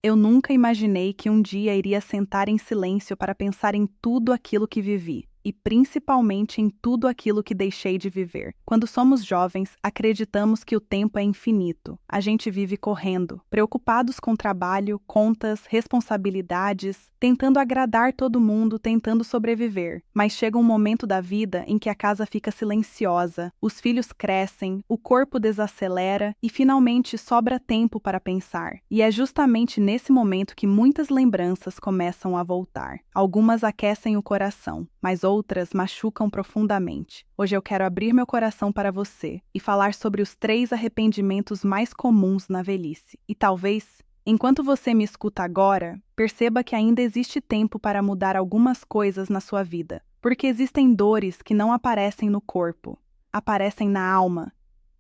Eu nunca imaginei que um dia iria sentar em silêncio para pensar em tudo aquilo que vivi, e principalmente em tudo aquilo que deixei de viver. Quando somos jovens, acreditamos que o tempo é infinito. A gente vive correndo, preocupados com trabalho, contas, responsabilidades, tentando agradar todo mundo, tentando sobreviver. Mas chega um momento da vida em que a casa fica silenciosa, os filhos crescem, o corpo desacelera e finalmente sobra tempo para pensar. E é justamente nesse momento que muitas lembranças começam a voltar. Algumas aquecem o coração, mas outras machucam profundamente. Hoje eu quero abrir meu coração para você e falar sobre os 3 arrependimentos mais comuns na velhice. E talvez, enquanto você me escuta agora, perceba que ainda existe tempo para mudar algumas coisas na sua vida, porque existem dores que não aparecem no corpo, aparecem na alma,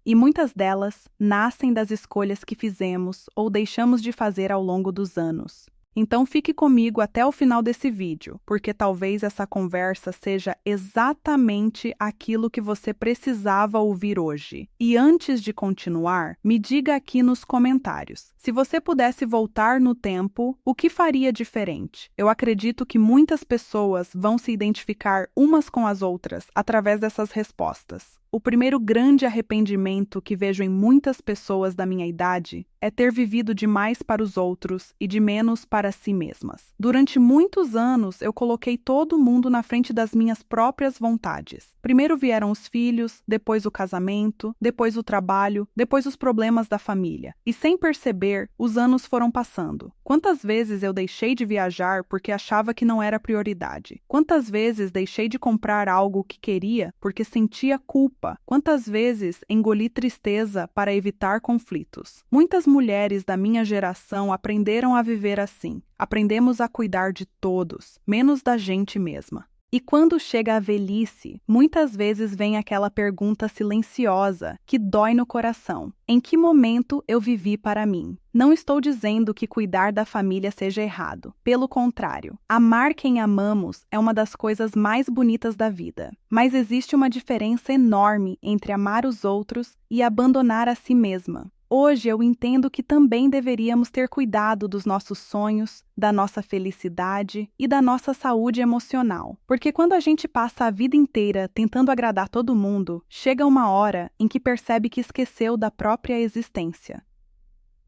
e muitas delas nascem das escolhas que fizemos ou deixamos de fazer ao longo dos anos. Então fique comigo até o final desse vídeo, porque talvez essa conversa seja exatamente aquilo que você precisava ouvir hoje. E antes de continuar, me diga aqui nos comentários, se você pudesse voltar no tempo, o que faria diferente? Eu acredito que muitas pessoas vão se identificar umas com as outras através dessas respostas. O primeiro grande arrependimento que vejo em muitas pessoas da minha idade é ter vivido demais para os outros e de menos para si mesmas. Durante muitos anos, eu coloquei todo mundo na frente das minhas próprias vontades. Primeiro vieram os filhos, depois o casamento, depois o trabalho, depois os problemas da família. E sem perceber, os anos foram passando. Quantas vezes eu deixei de viajar porque achava que não era prioridade? Quantas vezes deixei de comprar algo que queria porque sentia culpa? Quantas vezes engoli tristeza para evitar conflitos? Muitas mulheres da minha geração aprenderam a viver assim. Aprendemos a cuidar de todos, menos da gente mesma. E quando chega a velhice, muitas vezes vem aquela pergunta silenciosa que dói no coração. Em que momento eu vivi para mim? Não estou dizendo que cuidar da família seja errado. Pelo contrário, amar quem amamos é uma das coisas mais bonitas da vida. Mas existe uma diferença enorme entre amar os outros e abandonar a si mesma. Hoje eu entendo que também deveríamos ter cuidado dos nossos sonhos, da nossa felicidade e da nossa saúde emocional. Porque quando a gente passa a vida inteira tentando agradar todo mundo, chega uma hora em que percebe que esqueceu da própria existência.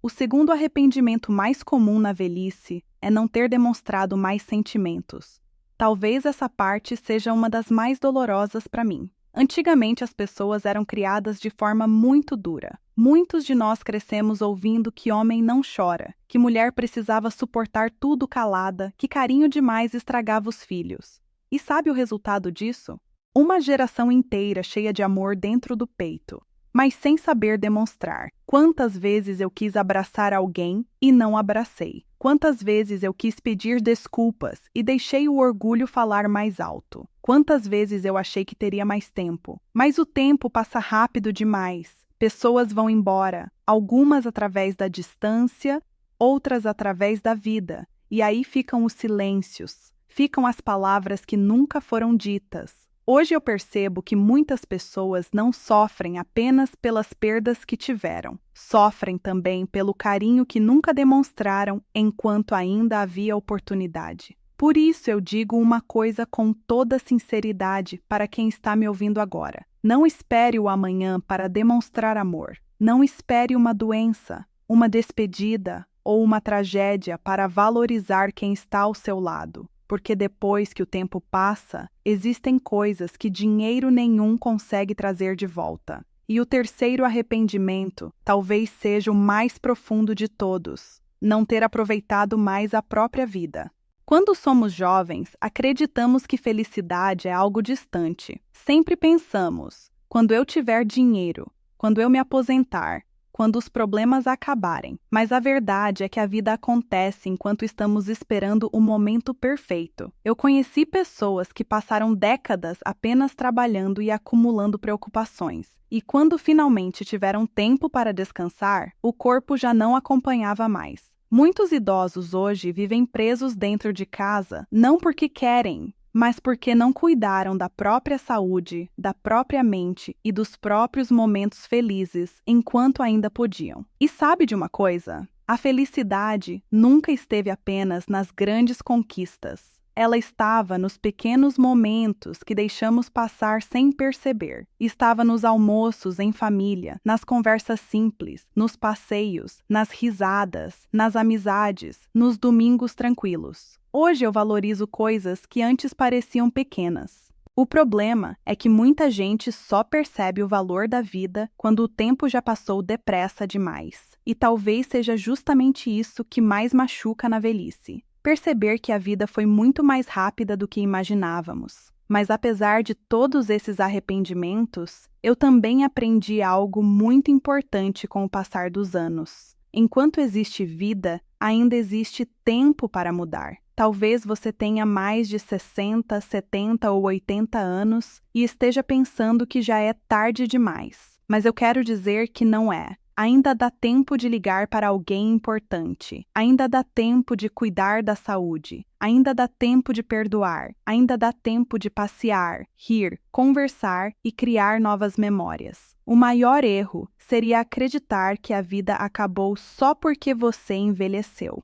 O segundo arrependimento mais comum na velhice é não ter demonstrado mais sentimentos. Talvez essa parte seja uma das mais dolorosas para mim. Antigamente as pessoas eram criadas de forma muito dura. Muitos de nós crescemos ouvindo que homem não chora, que mulher precisava suportar tudo calada, que carinho demais estragava os filhos. E sabe o resultado disso? Uma geração inteira cheia de amor dentro do peito, mas sem saber demonstrar. Quantas vezes eu quis abraçar alguém e não abracei? Quantas vezes eu quis pedir desculpas e deixei o orgulho falar mais alto? Quantas vezes eu achei que teria mais tempo? Mas o tempo passa rápido demais. Pessoas vão embora, algumas através da distância, outras através da vida. E aí ficam os silêncios, ficam as palavras que nunca foram ditas. Hoje eu percebo que muitas pessoas não sofrem apenas pelas perdas que tiveram. Sofrem também pelo carinho que nunca demonstraram enquanto ainda havia oportunidade. Por isso eu digo uma coisa com toda sinceridade para quem está me ouvindo agora. Não espere o amanhã para demonstrar amor. Não espere uma doença, uma despedida ou uma tragédia para valorizar quem está ao seu lado. Porque depois que o tempo passa, existem coisas que dinheiro nenhum consegue trazer de volta. E o terceiro arrependimento talvez seja o mais profundo de todos: não ter aproveitado mais a própria vida. Quando somos jovens, acreditamos que felicidade é algo distante. Sempre pensamos: quando eu tiver dinheiro, quando eu me aposentar, quando os problemas acabarem. Mas a verdade é que a vida acontece enquanto estamos esperando o momento perfeito. Eu conheci pessoas que passaram décadas apenas trabalhando e acumulando preocupações. E quando finalmente tiveram tempo para descansar, o corpo já não acompanhava mais. Muitos idosos hoje vivem presos dentro de casa, não porque querem, mas porque não cuidaram da própria saúde, da própria mente e dos próprios momentos felizes enquanto ainda podiam. E sabe de uma coisa? A felicidade nunca esteve apenas nas grandes conquistas. Ela estava nos pequenos momentos que deixamos passar sem perceber. Estava nos almoços em família, nas conversas simples, nos passeios, nas risadas, nas amizades, nos domingos tranquilos. Hoje eu valorizo coisas que antes pareciam pequenas. O problema é que muita gente só percebe o valor da vida quando o tempo já passou depressa demais. E talvez seja justamente isso que mais machuca na velhice. Perceber que a vida foi muito mais rápida do que imaginávamos. Mas apesar de todos esses arrependimentos, eu também aprendi algo muito importante com o passar dos anos. Enquanto existe vida, ainda existe tempo para mudar. Talvez você tenha mais de 60, 70 ou 80 anos e esteja pensando que já é tarde demais. Mas eu quero dizer que não é. Ainda dá tempo de ligar para alguém importante. Ainda dá tempo de cuidar da saúde. Ainda dá tempo de perdoar. Ainda dá tempo de passear, rir, conversar e criar novas memórias. O maior erro seria acreditar que a vida acabou só porque você envelheceu.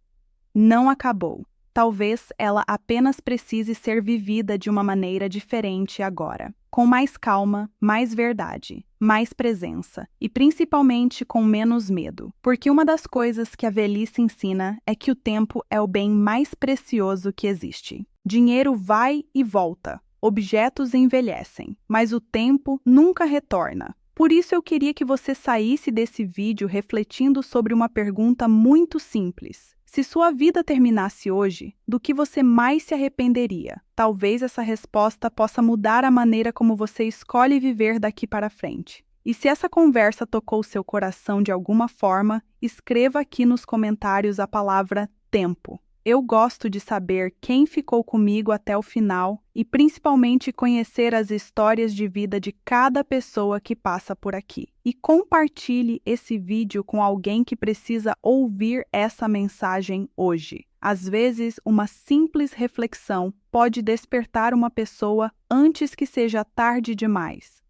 Não acabou. Talvez ela apenas precise ser vivida de uma maneira diferente agora, com mais calma, mais verdade, mais presença e principalmente com menos medo. Porque uma das coisas que a velhice ensina é que o tempo é o bem mais precioso que existe. Dinheiro vai e volta, objetos envelhecem, mas o tempo nunca retorna. Por isso eu queria que você saísse desse vídeo refletindo sobre uma pergunta muito simples. Se sua vida terminasse hoje, do que você mais se arrependeria? Talvez essa resposta possa mudar a maneira como você escolhe viver daqui para frente. E se essa conversa tocou seu coração de alguma forma, escreva aqui nos comentários a palavra tempo. Eu gosto de saber quem ficou comigo até o final e principalmente conhecer as histórias de vida de cada pessoa que passa por aqui. E compartilhe esse vídeo com alguém que precisa ouvir essa mensagem hoje. Às vezes, uma simples reflexão pode despertar uma pessoa antes que seja tarde demais.